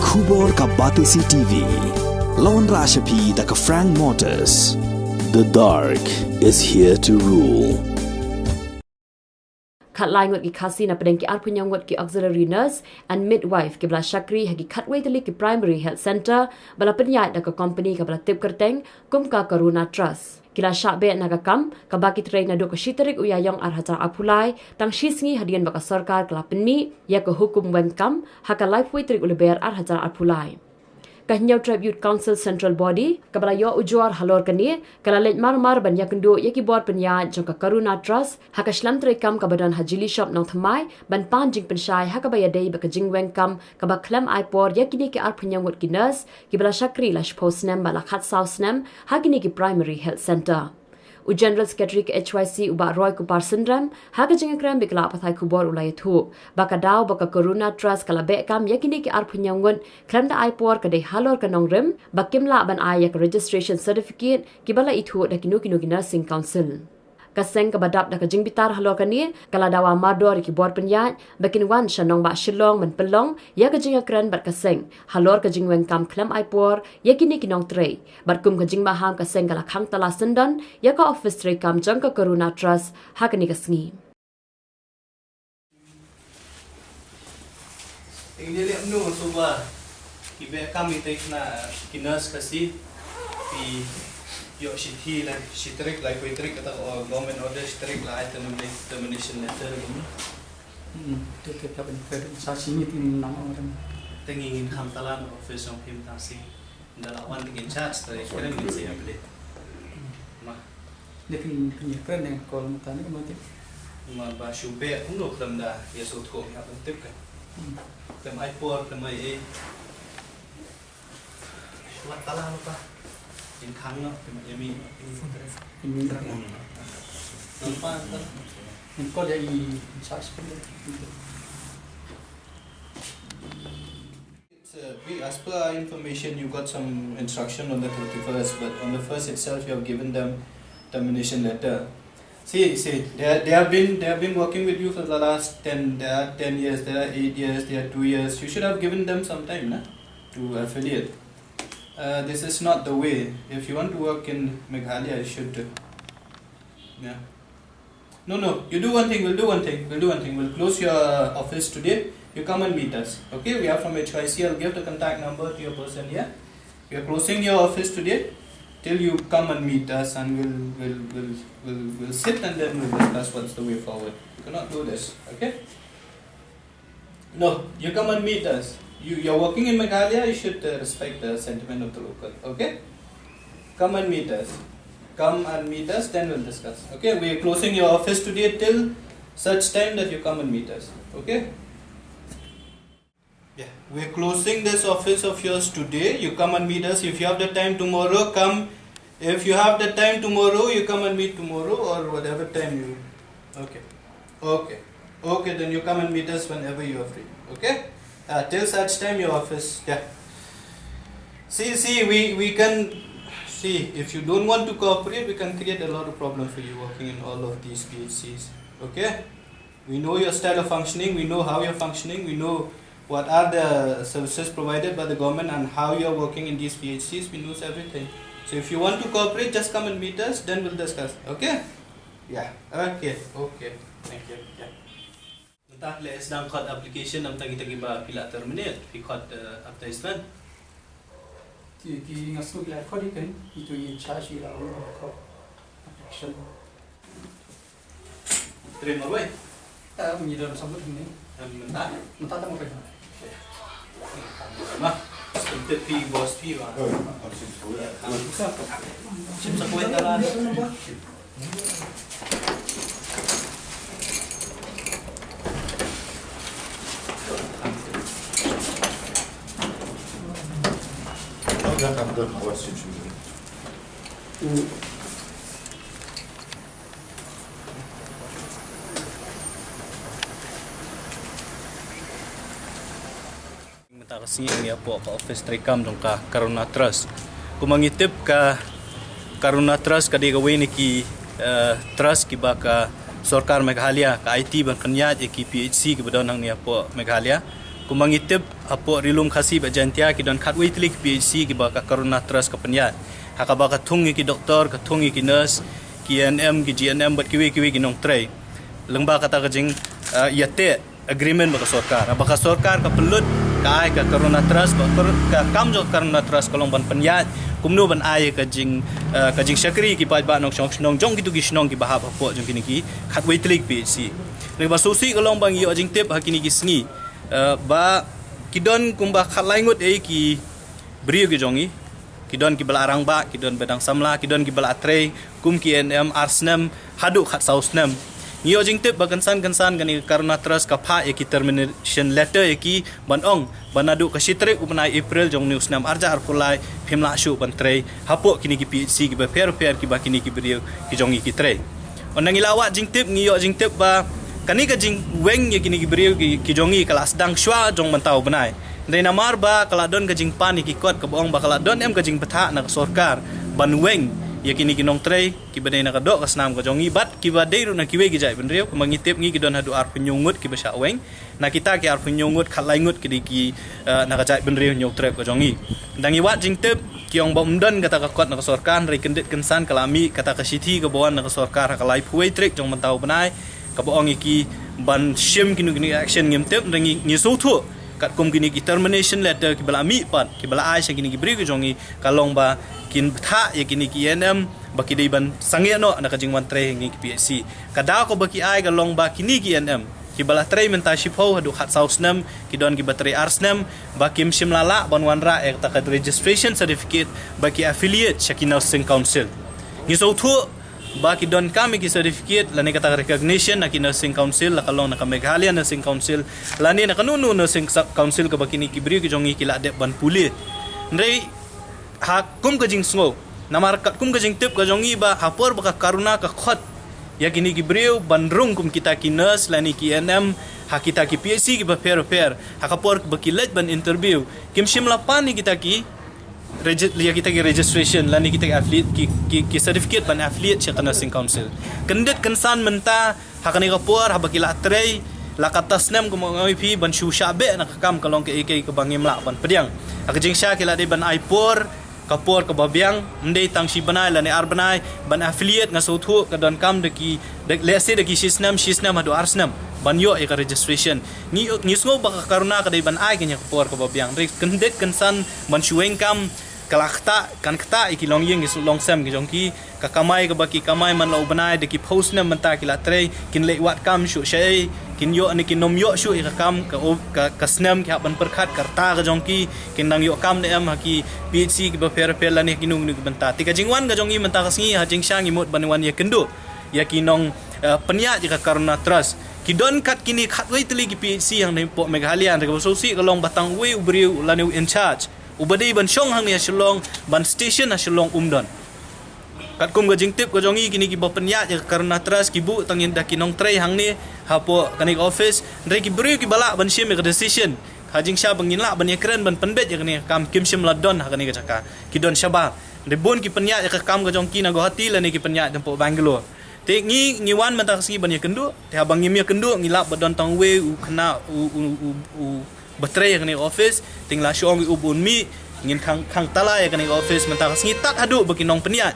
Khubor ka Batisi TV. Lawan Rashapi da ka Frank Motors. The dark is here to rule. Khatlai ngot ki khasi na pedeng ki arpunyang ngot ki auxiliary nurse and midwife ki bla shakri hagi khatway tali ki primary health center bala penyat da ka company ka bala tip kerteng kum ka Karuna Trust. Kila syakbe naga kam ka baki tray na do ka shitarik uyayong arhatar apulai tang shisngi hadian baka sarkar kala penmi ya ka hukum wengkam haka lifeway trik uleber arhatar apulai. Kahnyau Tribute Council Central Body kabala yo ujuar halor kani kala lej mar ban yakendo yaki board penya jangka Karuna Trust haka shlam trekam kabadan hajili shop nong thamai ban pan jing penshai haka bayadei baka jingweng kam kaba klam ipor yakini ki ar phenyangot ki nurse kibala shakri lash postnem bala khat sausnem hakini ki primary health center. General Secretary ke HYC uba Roy Kupar Syndrome haka jingakram bikla pathai kubor ulai thu baka daw baka Karuna Trust kala bekam yakini ki ar phenyangon kranda ipor kade halor kanong rem bakimla ban ayak registration certificate kibala ithu da kinu nursing council kaseng kabadap da kajing bitar halor kani kala dawa mador ki bor penyat bakin wan shanong ba shilong men pelong ya kajing akran bat kaseng halor kajing weng kam klam ipor yakini kinong trei bat kum kajing maham kaseng kala khang tala sendan ya ka office trei kam jangka Karuna Trust hakani kasngi Ini lihat nu coba ibe kami tekna kinas kasih di yo shithi like shitrik like witrik kata government order shitrik lah termination letter ini. Tetap kan saksi ni tim nama orang. Tengingin hamtalan office of him tasi. Dalam wan tingin charge dari sekarang ini saya beli. Mah. Lekin punya kan yang kalau mutane kemati. Mah basu be untuk lemda ya suatu yang penting kan. Lemai por lemai Suat talang apa? In kang no, yami Ini kan. nampak kan? Kau jadi saksi pun. As per our information, you got some instruction on the 31st, but on the 1st itself, you have given them termination letter. See, they have been working with you for the last 10 years, there are 8 years, there are 2 years. You should have given them some time, nah, to affiliate. This is not the way. If you want to work in Meghalaya, you should. Yeah. No. You do one thing. We'll do one thing. We'll close your office today. You come and meet us. Okay? We are from HYC. I'll give the contact number to your person here. We are closing your office today till you come and meet us, and we'll sit and then we'll discuss what's the way forward. You cannot do this. Okay? No. You come and meet us. You're working in Meghalaya, you should respect the sentiment of the local. Okay? Come and meet us, then we'll discuss. Okay? We're closing your office today till such time that you come and meet us. Okay? Yeah. We're closing this office of yours today. You come and meet us. If you have the time tomorrow, come. If you have the time tomorrow, you come and meet tomorrow or whatever time you. Okay, then you come and meet us whenever you are free. Okay? Till such time your office, yeah. See, we can see if you don't want to cooperate, we can create a lot of problems for you working in all of these PHCs. Okay? We know your style of functioning, we know how you're functioning, we know what are the services provided by the government and how you're working in these PHCs, we know everything. So if you want to cooperate, just come and meet us, then we'll discuss. Okay? Yeah. Okay. Thank you. Yeah. Entah le sedang kod application nam tagi ba pila terminate fi kod advertisement Ki ngasu kila kau di kan itu yang charge ila kau action. terima boy Menjadi dalam sambut ini. mentah Tak mau kan. mah sebentar pi bos pi ba sim sa kuwenta la J'attends de voir si tu veux. Minta kasi ang po ka office trekam dong ka Karuna Trust. Kung mangitip ka Karuna Trust kadi gawin ni ki trust ki ba ka Sarkar Meghalaya ka IT ban kanya ki PHC ki badon nang niya po Meghalaya kumangitip apo rilum khasi ba jantia ki don khatwei tlik PhD ki ba ka Karuna Trust ka penyat hakaba ka thungi ki doktor ka thungi ki nurse ki NM ki GNM bat kiwi ki nong tray lengba kata ka jing yate agreement ba ka sarkar ka pelut ka ai ka Karuna Trust ba ka kamjo Karuna Trust kolong ban penyat kumno ban ai ka jing Shakri ki pa ba nong jong ki tu ki snong ki bahap apo jong kini ki khatwei tlik PhD ne ba sosi kolong bang yo jing tip hakini ki sngi ba kidon kumba khalaingut ki brio ki jongi kidon ki bala arang ba kidon bedang samla kidon ki bala atre kum ki NM arsnem hadu khat sausnem ngiyo jingtip ba kansan gani Karuna Trust ka pha ki termination letter ki banong banadu ka sitre upnai April jong news nam arja arpulai phimla shu bantre hapo kini ki PhD ki ba per ki ba kini ki brio ki jongi ki tre onang ilawat jingtip ngiyo jingtip ba kani ka jing weng ye kini gibriu ki jongi kala sedang shwa jong mentau benai dei namar ba kala don ka jing pani ki kot ka bong ba kala don em ka jing betha na sarkar ban weng ye kini ki nong trei ki badai na ka dok ka snam ka jongi bat ki ba dei ru na ki we ki jai benriu ko mangitip ngi ki don hadu ar penyungut ki basa weng na kita ki ar penyungut khalaingut ki na ka jai benriu nyok trei ka jongi dangi wat jing tip ki ong bom don kata ka kot na ka sarkar rei kendit kensan kalami kata ka sithi ka bon na ka sarkar ka lai phuai trek jong mentau benai kaboong iki ban shim kini action ngem tep ngi so thu kat kum kini ki termination letter ki bala mi pat ki bala ai kini ki bri ki jongi kalong ba kin tha ye kini ki NM ba ki dei ban sange no na ka jingwan tre ngi ki PhD kada ko ba ki ai kalong ba kini ki NM ki bala tre menta shipho hadu khat sausnam ki don ki batri arsnam ba kim shim lala ban wanra ek ta ka registration certificate ba ki affiliate Shakina Nursing Council ngi so thu ba ki don kami ki certificate lani kata recognition na ki Nursing Council la kalong na ka Meghalaya Nursing Council lani na kanunu Nursing Council ka bakini ki bri ki jongi ki la de ban puli ndrei ha kum ka jing sngo namar kat kum ka jing tip ka jongi ba hapor ba ka Karuna ka khot ya kini ki bri ban rung kum kita ki nurse lani ki NM ha kita ki PhD ki ba per ha kapor ba ki let ban interview kim shimla pani kita ki kita ki registration lani kita ki affiliate ki certificate ban affiliate Shakina Nursing Council kendet kensan menta hakani kapor habakila trei la katasnem ko ngai phi ban shu shabe na kam kalong ke ke bangim la ban pediang akjing sha kila de ban aipor kapor ka babiang ndei tangsi banai lani ar banai ban affiliate nga so thu ka don kam de ki lese de ki shisnam hadu arsnam ban yo e ka registration ni sngo ba ka Karuna ka de ban ai kenya kapor ka babiang kendet kensan ban shueng kam kalakta kan kata ikilong yeng is long sam ki jongki ka kamai ka baki kamai man lo banai de ki post na menta ki la tre kin le wat kam shu shei kin yo ani kin nom yo shu ka kam ka snam ki ban perkhat karta ka jongki kin dang yo kam ne am haki PhD ki ba per la ne kinung ni benta tika jingwan ka jongi menta ka sngi ha jingsang imot banwan ye kendo ya kinong penya ka Karuna Trust ki don kat kini khatwei teli ki PhD yang ne po Meghalaya ka sosi ka long batang we ubriu la ne in charge ubadai ban shong hang ya shlong ban station na shlong umdon kat kum ga jingtip ko jongi kini ki bopenya ya Karuna Trust ki bu tangin da kinong tray hang ni hapo kanik office ndre ki bru ki bala ban shim ka decision hajing sha bangin la ban ekran ban penbet ya kani kam kim shim ladon ha kani ka chaka ki don shaba ndre bon ki penya ya ka kam ga jongki na gohati la ni ki penya tempo Bangalore te ngi wan mata si ban ya kendo te abang ngim ya kendo ngila badon tang we u khana u batray yang ni office tingla syong ubun mi ngin khang tala yang ni office menta ngi tat hadu bakinong peniat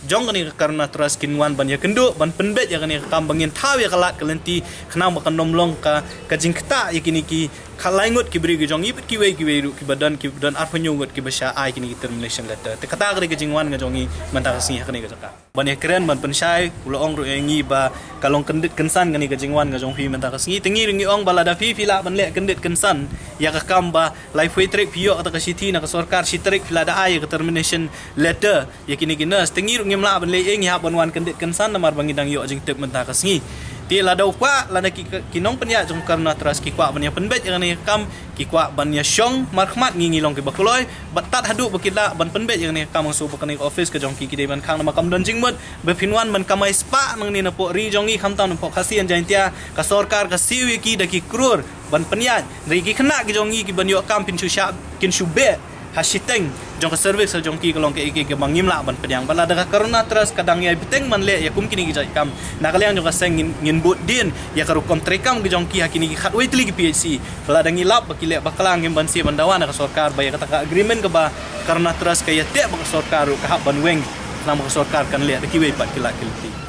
jong ni Karuna Trust kinwan ban ya kendo ban penbet yang ni kam bangin thaw ya kalat kelenti khnang bakan nomlong ka jingkta yakini ki khalaingut ki bri gi jong ibit ki we ru ki badan ar penyungut ki basha ai kini termination letter te kata gre gi jingwan ga jongi menta ngi hakni ga jaka ban ya keren ban pensyai ulo ong ru ngi ba kalong kendit kensan gani ga jingwan ga jong phi menta ngi tengi ringi ong bala da phi la ban le kendit kensan ya ka kamba life way trek pio ata ka city na ka sarkar sitrek pila da ai ka termination letter yakini gi nas tengi ringi mla ban le eng ya ban wan kendit kensan namar bangi dang yo jing tep menta ngi ti la dau kwa la na kinong penya jong Karuna Trust ki kwa ban ya penbet yang ni kam ki kwa ban ya syong markhmat ngi long ki bakloi batat hadu bakila ban penbet yang ni kam so bakani office ka jong ki de ban khang na makam don jingmut be pinwan ban kamai spa nang ni na po ri jong ni kham taun po khasian jaintia ka sarkar ka siwi ki da ki krur ban penya ri ki khna ki jong ki ban yo kam pin chu sha kin shu be hasiteng jong ka service jong ki kolong ke ke bangim la ban penyang bala daga Corona Trust kadang ya biteng man le ya kum kini gi kam nakaliang jong ka seng ngin bot din ya karu kontrekam gi jong ki hakini gi khatwei tli gi PHC bala dangi lap bakile bakalang ngim ban si bandawan ka sarkar ba ya kata agreement ka ba Corona Trust ka ya te ba sarkar ka ban weng nama sarkar kan le ki wei pat kilati